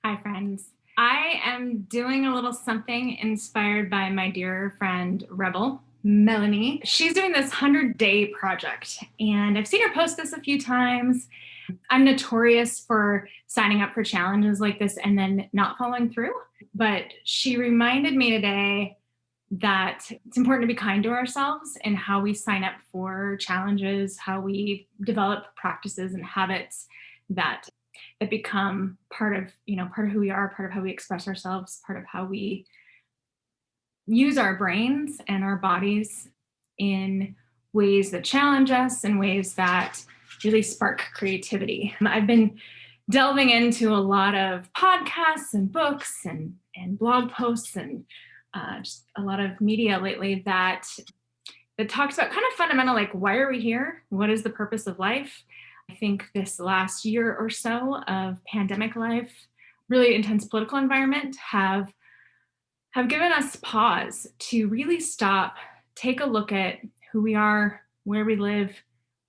Hi, friends. I am doing a little something inspired by my dear friend Rebel, Melanie. She's doing this 100-day project, and I've seen her post this a few times. I'm notorious for signing up for challenges like this and then not following through. But she reminded me today that it's important to be kind to ourselves and how we sign up for challenges, how we develop practices and habits that become part of who we are, part of how we express ourselves, part of how we use our brains and our bodies in ways that challenge us, in ways that really spark creativity. I've been delving into a lot of podcasts and books and blog posts and just a lot of media lately that talks about kind of fundamental, like, why are we here? What is the purpose of life? I think this last year or so of pandemic life, really intense political environment, have given us pause to really stop, take a look at who we are, where we live,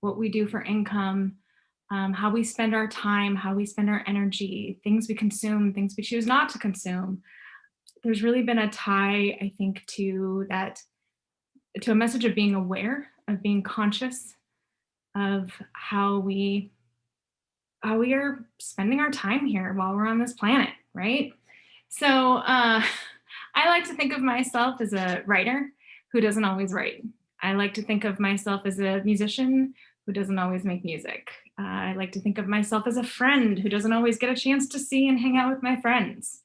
what we do for income, how we spend our time, how we spend our energy, things we consume, things we choose not to consume. There's really been a tie, I think, to a message of being aware, of being conscious of how we are spending our time here while we're on this planet, right? So I like to think of myself as a writer who doesn't always write. I like to think of myself as a musician who doesn't always make music. I like to think of myself as a friend who doesn't always get a chance to see and hang out with my friends.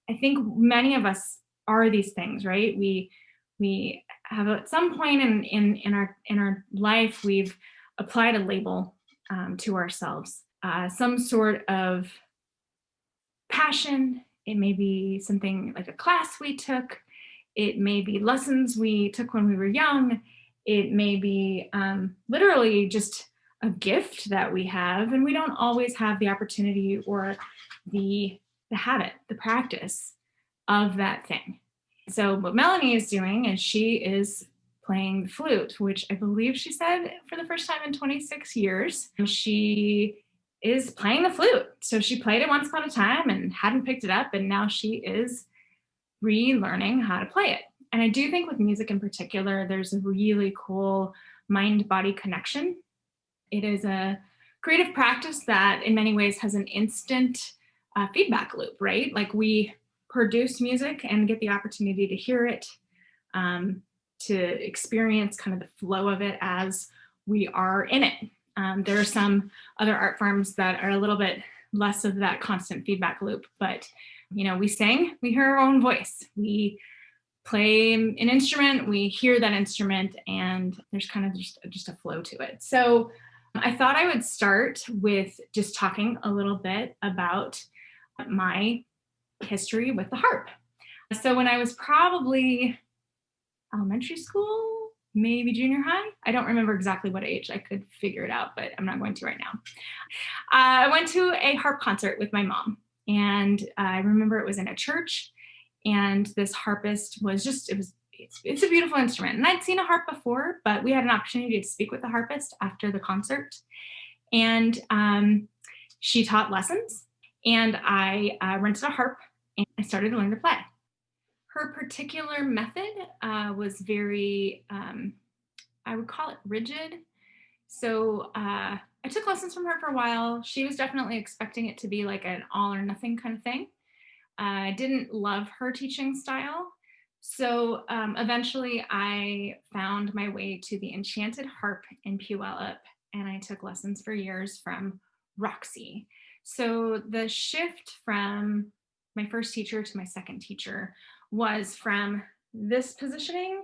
I think many of us are these things, right? We have at some point in our life we've applied a label to ourselves, some sort of passion. It may be something like a class we took. It may be lessons we took when we were young. It may be literally just a gift that we have, and we don't always have the opportunity or the habit, the practice of that thing. So what Melanie is doing is she is playing the flute, which I believe she said for the first time in 26 years. She is playing the flute. So she played it once upon a time and hadn't picked it up, and now she is relearning how to play it. And I do think with music in particular, there's a really cool mind-body connection. It is a creative practice that in many ways has an instant feedback loop, right? Like, we produce music and get the opportunity to hear it, to experience kind of the flow of it as we are in it. There are some other art forms that are a little bit less of that constant feedback loop, but we sing, we hear our own voice, we play an instrument, we hear that instrument, and there's kind of just a flow to it. So I thought I would start with just talking a little bit about my history with the harp. So when I was probably elementary school, maybe junior high, I don't remember exactly what age. I could figure it out, but I'm not going to right now. I went to a harp concert with my mom, and I remember it was in a church, and this harpist was it's a beautiful instrument. And I'd seen a harp before, but we had an opportunity to speak with the harpist after the concert. And she taught lessons, and I rented a harp and I started to learn to play. Her particular method was very, I would call it rigid. So I took lessons from her for a while. She was definitely expecting it to be like an all or nothing kind of thing. I didn't love her teaching style. So eventually I found my way to the Enchanted Harp in Puyallup, and I took lessons for years from Roxy. So the shift from my first teacher to my second teacher was from this positioning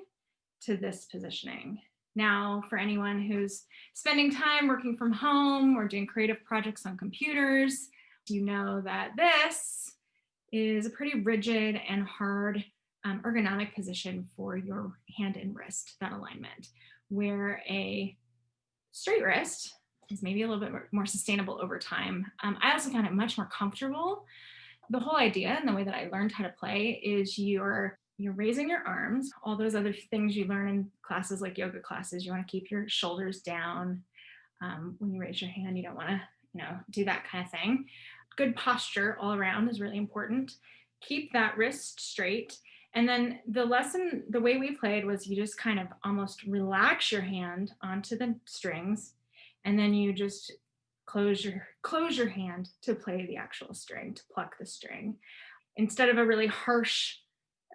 to this positioning. Now, for anyone who's spending time working from home or doing creative projects on computers, you know that this is a pretty rigid and hard ergonomic position for your hand and wrist, that alignment, where a straight wrist is maybe a little bit more sustainable over time. I also found it much more comfortable. The whole idea and the way that I learned how to play is you're raising your arms, all those other things you learn in classes like yoga classes. You want to keep your shoulders down. When you raise your hand, you don't want to, do that kind of thing. good posture all around is really important. Keep that wrist straight. And then the way we played was you just kind of almost relax your hand onto the strings, and then you just close your hand to play the actual string, to pluck the string. Instead of a really harsh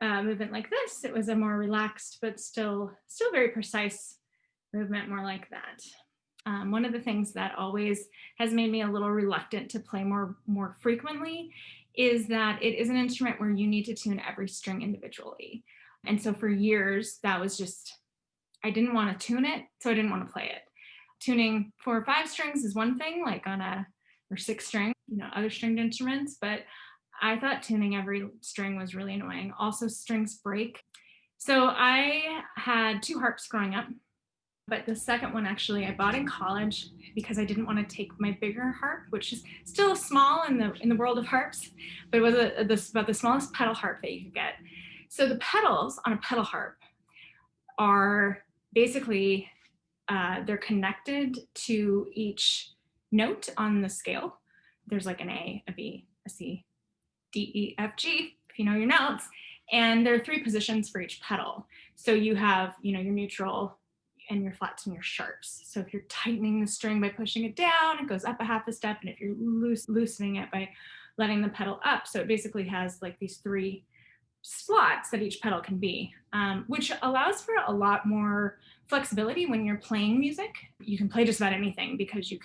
movement like this, it was a more relaxed but still very precise movement, more like that. One of the things that always has made me a little reluctant to play more frequently is that it is an instrument where you need to tune every string individually. And so for years, that was just, I didn't want to tune it, so I didn't want to play it. Tuning 4 or 5 strings is one thing, like or 6 string, other stringed instruments, but I thought tuning every string was really annoying. Also, strings break. So I had 2 harps growing up, but the second one actually I bought in college because I didn't want to take my bigger harp, which is still small in the world of harps, but it was about the smallest pedal harp that you could get. So the pedals on a pedal harp are basically they're connected to each note on the scale. There's like an A, a B, a C, D, E, F, G, if you know your notes. And there are 3 positions for each pedal. So you have, your neutral and your flats and your sharps. So if you're tightening the string by pushing it down, it goes up a half a step. And if you're loosening it by letting the pedal up. So it basically has like these 3 slots that each pedal can be, which allows for a lot more flexibility when you're playing music. You can play just about anything because you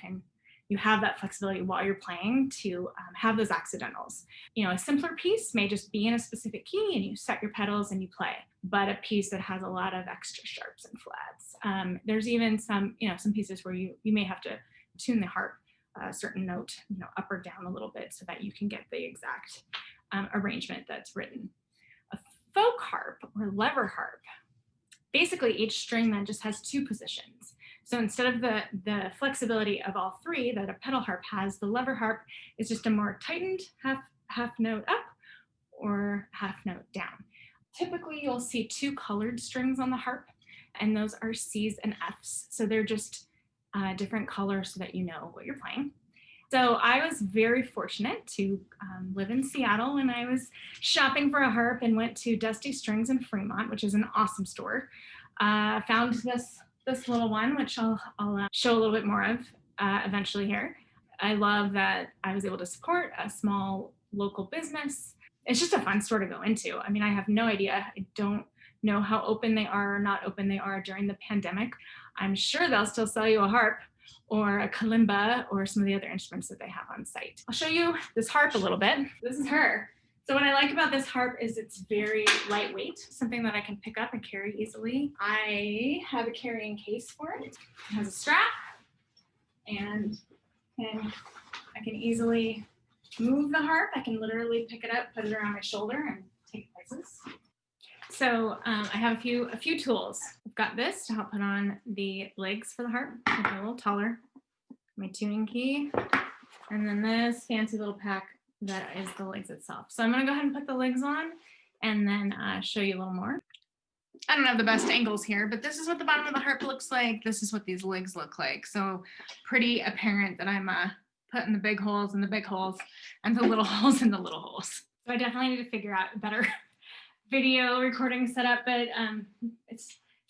have that flexibility while you're playing to have those accidentals. A simpler piece may just be in a specific key and you set your pedals and you play, but a piece that has a lot of extra sharps and flats. There's even some pieces where you may have to tune the harp a certain note, up or down a little bit so that you can get the exact arrangement that's written. A folk harp or lever harp, basically each string then just has 2 positions. So instead of the flexibility of all 3 that a pedal harp has, the lever harp is just a more tightened half note up or half note down. Typically, you'll see 2 colored strings on the harp, and those are C's and F's. So they're just different colors so that you know what you're playing. So I was very fortunate to live in Seattle when I was shopping for a harp and went to Dusty Strings in Fremont, which is an awesome store. Found this little one, which I'll show a little bit more of eventually here. I love that I was able to support a small local business. It's just a fun store to go into. I mean, I have no idea. I don't know how open they are or not open they are during the pandemic. I'm sure they'll still sell you a harp or a kalimba or some of the other instruments that they have on site. I'll show you this harp a little bit. This is her. So what I like about this harp is it's very lightweight, something that I can pick up and carry easily. I have a carrying case for it. It has a strap, and I can easily move the harp. I can literally pick it up, put it around my shoulder, and take places. So I have a few tools. I've got this to help put on the legs for the harp, make it a little taller. My tuning key, and then this fancy little pack that is the legs itself. So I'm going to go ahead and put the legs on and then show you a little more. I don't have the best angles here, but this is what the bottom of the harp looks like. This is what these legs look like. So pretty apparent that I'm putting the big holes in the big holes and the little holes in the little holes. So I definitely need to figure out a better video recording setup, but it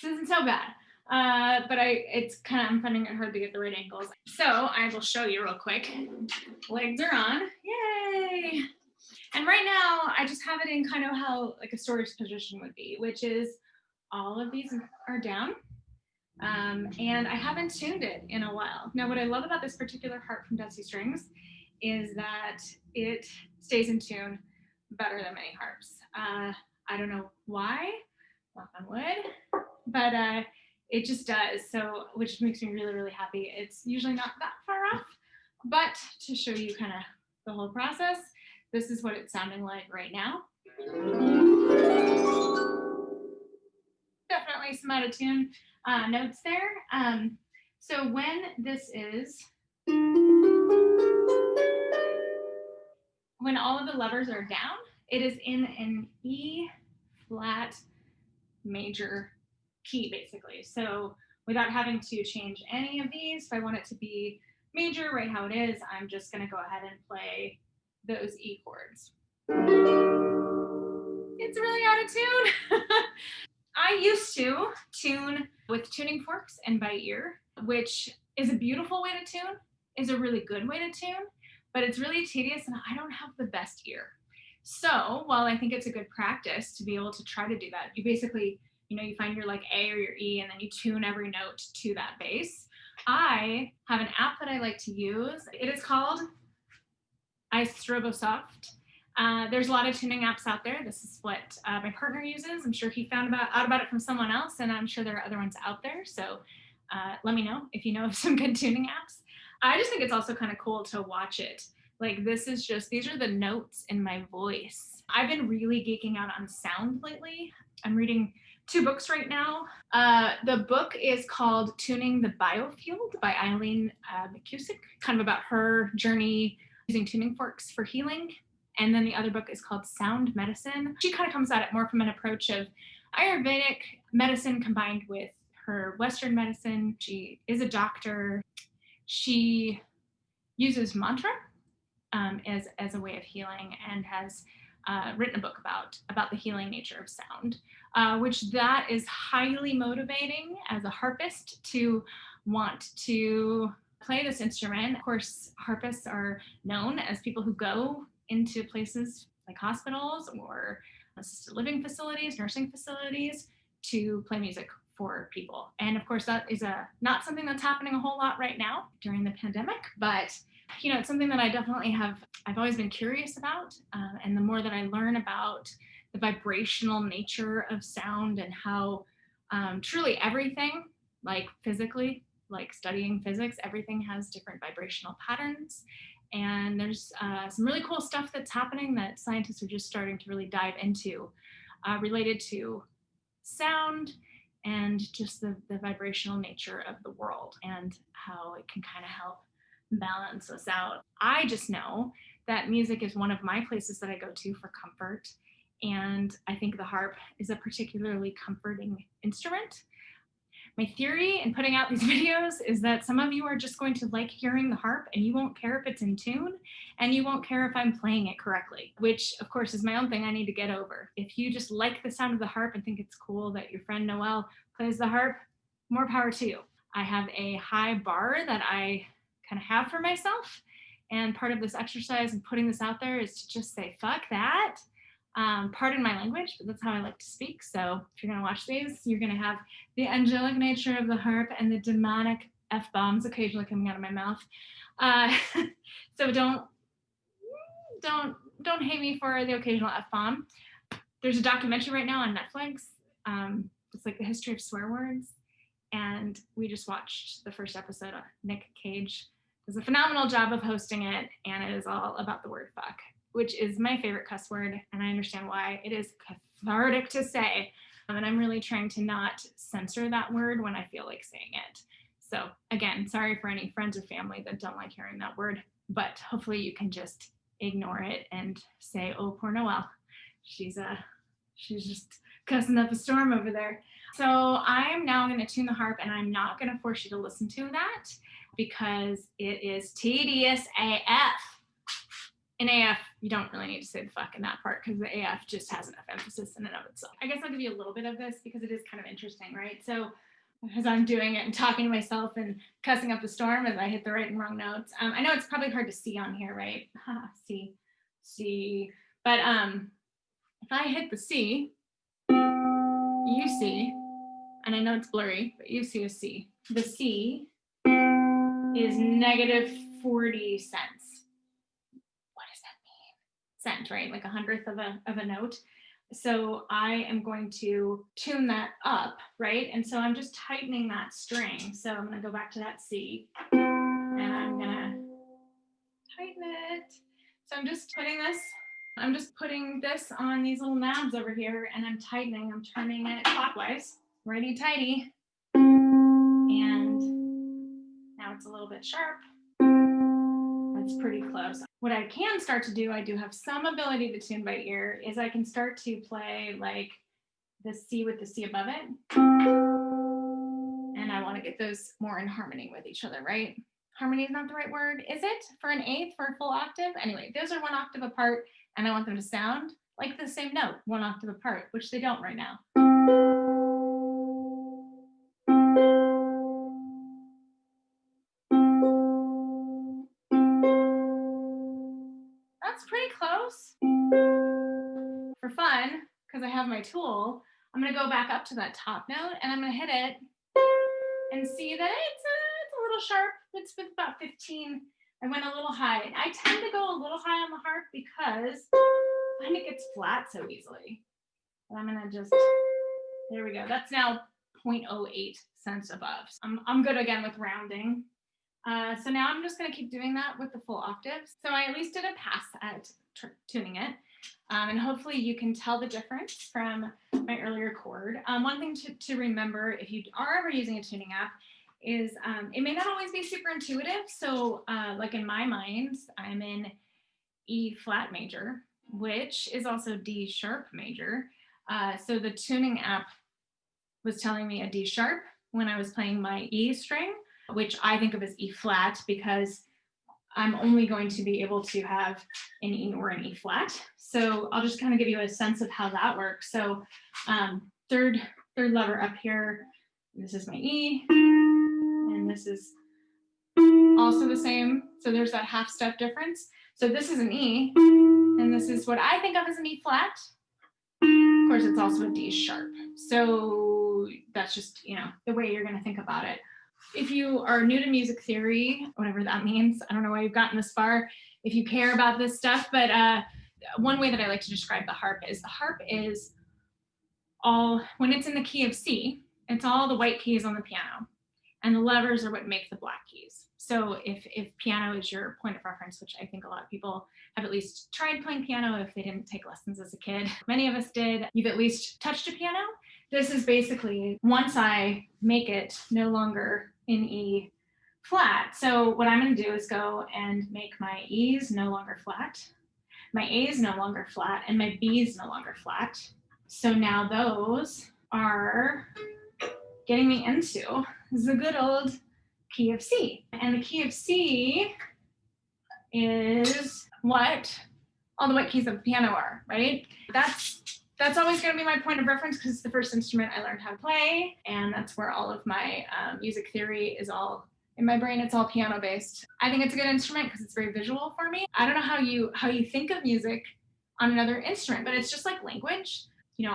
isn't so bad. But I'm finding it hard to get the right angles. So I will show you real quick. Legs are on, yay! And right now I just have it in kind of how like a storage position would be, which is all of these are down. And I haven't tuned it in a while. Now, what I love about this particular harp from Dusty Strings is that it stays in tune better than many harps. I don't know why, knock on wood, but it just does. So, which makes me really, really happy. It's usually not that far off, but to show you kind of the whole process, this is what it's sounding like right now. Definitely some out of tune notes there. So when when all of the levers are down, it is in an E flat major key, basically. So without having to change any of these, if I want it to be major right how it is, I'm just going to go ahead and play those E chords. It's really out of tune. I used to tune with tuning forks and by ear, which is a beautiful way to tune, is a really good way to tune, but it's really tedious and I don't have the best ear. So while I think it's a good practice to be able to try to do that, you basically, you find your like A or your E and then you tune every note to that bass. I have an app that I like to use. It is called iStrobosoft. There's a lot of tuning apps out there. This is what my partner uses. I'm sure he found out about it from someone else, and I'm sure there are other ones out there. So let me know if you know of some good tuning apps. I just think it's also kind of cool to watch it. Like these are the notes in my voice. I've been really geeking out on sound lately. I'm reading 2 books right now. The book is called Tuning the Biofield by Eileen McCusick, kind of about her journey using tuning forks for healing. And then the other book is called Sound Medicine. She kind of comes at it more from an approach of Ayurvedic medicine combined with her Western medicine. She is a doctor. She uses mantra as a way of healing and has written a book about the healing nature of sound, which that is highly motivating as a harpist to want to play this instrument. Of course, harpists are known as people who go into places like hospitals or assisted living facilities, nursing facilities to play music for people. And of course, that is not something that's happening a whole lot right now during the pandemic, but it's something that I've always been curious about. And the more that I learn about the vibrational nature of sound and how truly everything, like physically, like studying physics, everything has different vibrational patterns. And there's some really cool stuff that's happening that scientists are just starting to really dive into related to sound and just the vibrational nature of the world and how it can kind of help balance us out. I just know that music is one of my places that I go to for comfort. And I think the harp is a particularly comforting instrument. My theory in putting out these videos is that some of you are just going to like hearing the harp and you won't care if it's in tune and you won't care if I'm playing it correctly, which of course is my own thing I need to get over. If you just like the sound of the harp and think it's cool that your friend Noelle plays the harp, more power to you. I have a high bar that I kind of have for myself. And part of this exercise and putting this out there is to just say, fuck that. Pardon my language, but that's how I like to speak. So if you're going to watch these, you're going to have the angelic nature of the harp and the demonic F-bombs occasionally coming out of my mouth. So don't hate me for the occasional F-bomb. There's a documentary right now on Netflix. It's like the history of swear words. And we just watched the first episode. Nick Cage does a phenomenal job of hosting it, and it is all about the word fuck, which is my favorite cuss word, and I understand why. It is cathartic to say, and I'm really trying to not censor that word when I feel like saying it. So again, sorry for any friends or family that don't like hearing that word, but hopefully you can just ignore it and say, oh, poor Noelle. She's just cussing up a storm over there. So I'm now going to tune the harp, and I'm not going to force you to listen to that because it is tedious AF. In AF, you don't really need to say the fuck in that part because the AF just has enough emphasis in and of itself. I guess I'll give you a little bit of this because it is kind of interesting, right? So as I'm doing it and talking to myself and cussing up the storm as I hit the right and wrong notes. I know it's probably hard to see on here, right? C. But if I hit the C, you see, and I know it's blurry, but you see a C. The C is negative 40 cents. What does that mean? Cent, right? Like 1/100th of a note. So I am going to tune that up, right? And so I'm just tightening that string. So I'm going to go back to that C, and I'm going to tighten it. So I'm just putting this on these little knobs over here, and I'm turning it clockwise, righty tighty. And now it's a little bit sharp. That's pretty close. What I can start to do, I do have some ability to tune by ear, is I can start to play like the C with the C above it. And I want to get those more in harmony with each other, right? harmony is not the right word, is it? For an eighth, for a full octave? Anyway, those are 1 octave apart, and I want them to sound like the same note, 1 octave apart, which they don't right now. That's pretty close. For fun, because I have my tool, I'm gonna go back up to that top note and I'm gonna hit it and see that it's a little sharp. It's with about 15. I went a little high. I tend to go a little high on the harp because I find it gets flat so easily. But I'm gonna just, there we go. That's now 0.08 cents above. I'm good again with rounding. So now I'm just gonna keep doing that with the full octaves. So I at least did a pass at tuning it. And hopefully you can tell the difference from my earlier chord. One thing to remember if you are ever using a tuning app is it may not always be super intuitive. So like in my mind, I'm in E flat major, which is also D sharp major. So the tuning app was telling me a D sharp when I was playing my E string, which I think of as E flat because I'm only going to be able to have an E or an E flat. So I'll just kind of give you a sense of how that works. So third lever up here, this is my E, and this is also the same. So there's that half step difference. So this is an E, and this is what I think of as an E flat. Of course, it's also a D sharp. So that's just, the way you're gonna think about it. If you are new to music theory, whatever that means, I don't know why you've gotten this far, if you care about this stuff, but one way that I like to describe the harp is all, when it's in the key of C, it's all the white keys on the piano, and the levers are what make the black keys. So if piano is your point of reference, which I think a lot of people have at least tried playing piano if they didn't take lessons as a kid, many of us did, you've at least touched a piano. This is basically, once I make it no longer in E flat, so what I'm going to do is go and make my E's no longer flat, my A's no longer flat, and my B's no longer flat. So now those are getting me into the good old key of C. And the key of C is what all the white keys of the piano are, right? That's always going to be my point of reference because it's the first instrument I learned how to play, and that's where all of my music theory is all in my brain. It's all piano based. I think it's a good instrument because it's very visual for me. I don't know how you think of music on another instrument, but it's just like language. When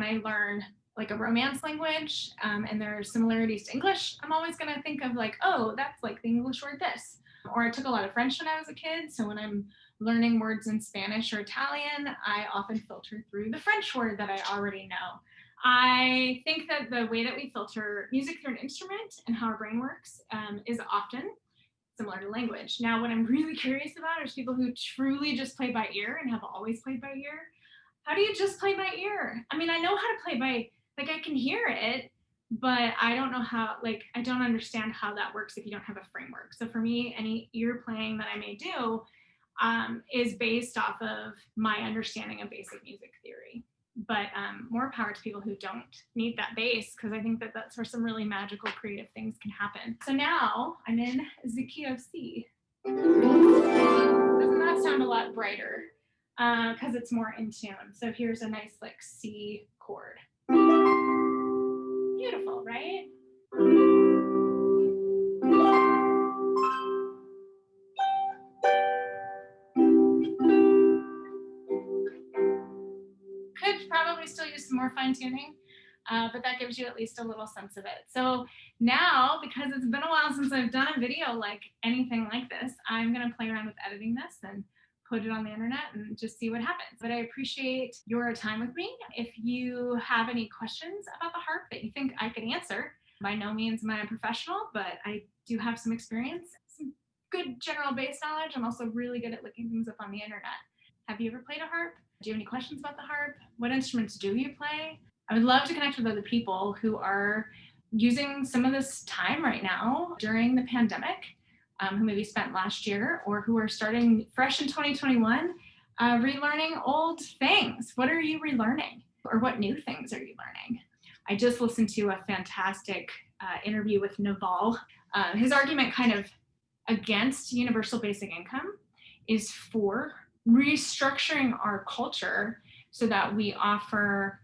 I learn like a Romance language and there are similarities to English, I'm always going to think of like, oh, that's like the English word this. Or I took a lot of French when I was a kid, so when I'm learning words in Spanish or Italian, I often filter through the French word that I already know. I think that the way that we filter music through an instrument and how our brain works is often similar to language. Now, what I'm really curious about is people who truly just play by ear and have always played by ear. How do you just play by ear? I mean, I know how to play by, like I can hear it, but I don't know how, I don't understand how that works if you don't have a framework. So for me, any ear playing that I may do is based off of my understanding of basic music theory. But more power to people who don't need that base, because I think that that's where some really magical creative things can happen. So now I'm in the key of C. Doesn't that sound a lot brighter? Because it's more in tune. So here's a nice C chord. Beautiful, right? Could probably still use some more fine tuning, but that gives you at least a little sense of it. So now, because it's been a while since I've done a video like anything like this, I'm going to play around with editing this and put it on the internet and just see what happens. But I appreciate your time with me. If you have any questions about the harp that you think I could answer, by no means am I a professional, but I do have some experience, some good general bass knowledge. I'm also really good at looking things up on the internet. Have you ever played a harp? Do you have any questions about the harp? What instruments do you play? I would love to connect with other people who are using some of this time right now during the pandemic, who maybe spent last year or who are starting fresh in 2021, relearning old things. What are you relearning? Or what new things are you learning? I just listened to a fantastic interview with Naval. His argument kind of against universal basic income is for restructuring our culture so that we offer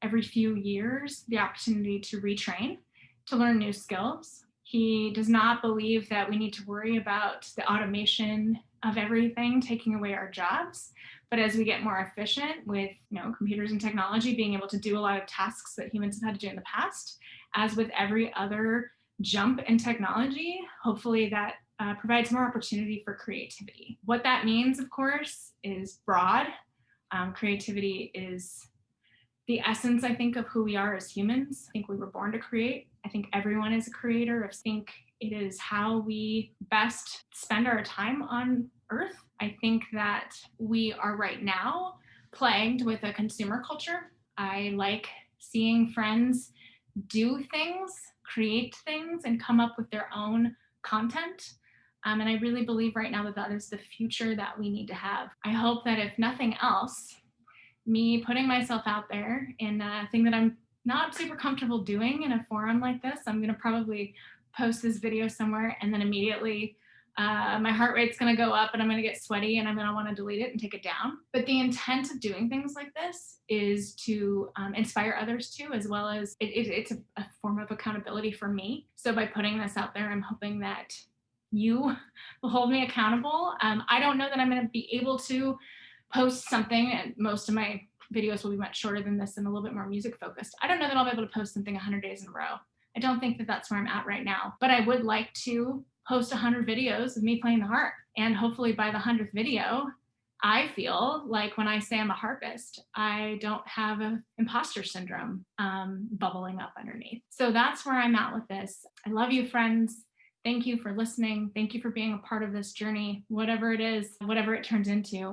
every few years the opportunity to retrain, to learn new skills. He does not believe that we need to worry about the automation of everything taking away our jobs. But as we get more efficient with computers and technology being able to do a lot of tasks that humans have had to do in the past, as with every other jump in technology, hopefully that provides more opportunity for creativity. What that means, of course, is broad. Creativity is the essence, I think, of who we are as humans. I think we were born to create. I think everyone is a creator. I think it is how we best spend our time on Earth. I think that we are right now plagued with a consumer culture. I like seeing friends do things, create things, and come up with their own content. And I really believe right now that that is the future that we need to have. I hope that if nothing else, me putting myself out there in a thing that I'm not super comfortable doing in a forum like this, I'm going to probably post this video somewhere and then immediately my heart rate's going to go up and I'm going to get sweaty and I'm going to want to delete it and take it down. But the intent of doing things like this is to inspire others too, as well as it's a form of accountability for me. So by putting this out there, I'm hoping that you will hold me accountable. I don't know that I'm going to be able to post something, and most of my videos will be much shorter than this and a little bit more music focused. I don't know that I'll be able to post something 100 days in a row. I don't think that that's where I'm at right now, but I would like to post 100 videos of me playing the harp. And hopefully by the 100th video, I feel like when I say I'm a harpist, I don't have an imposter syndrome bubbling up underneath. So that's where I'm at with this. I love you, friends. Thank you for listening. Thank you for being a part of this journey, whatever it is, whatever it turns into.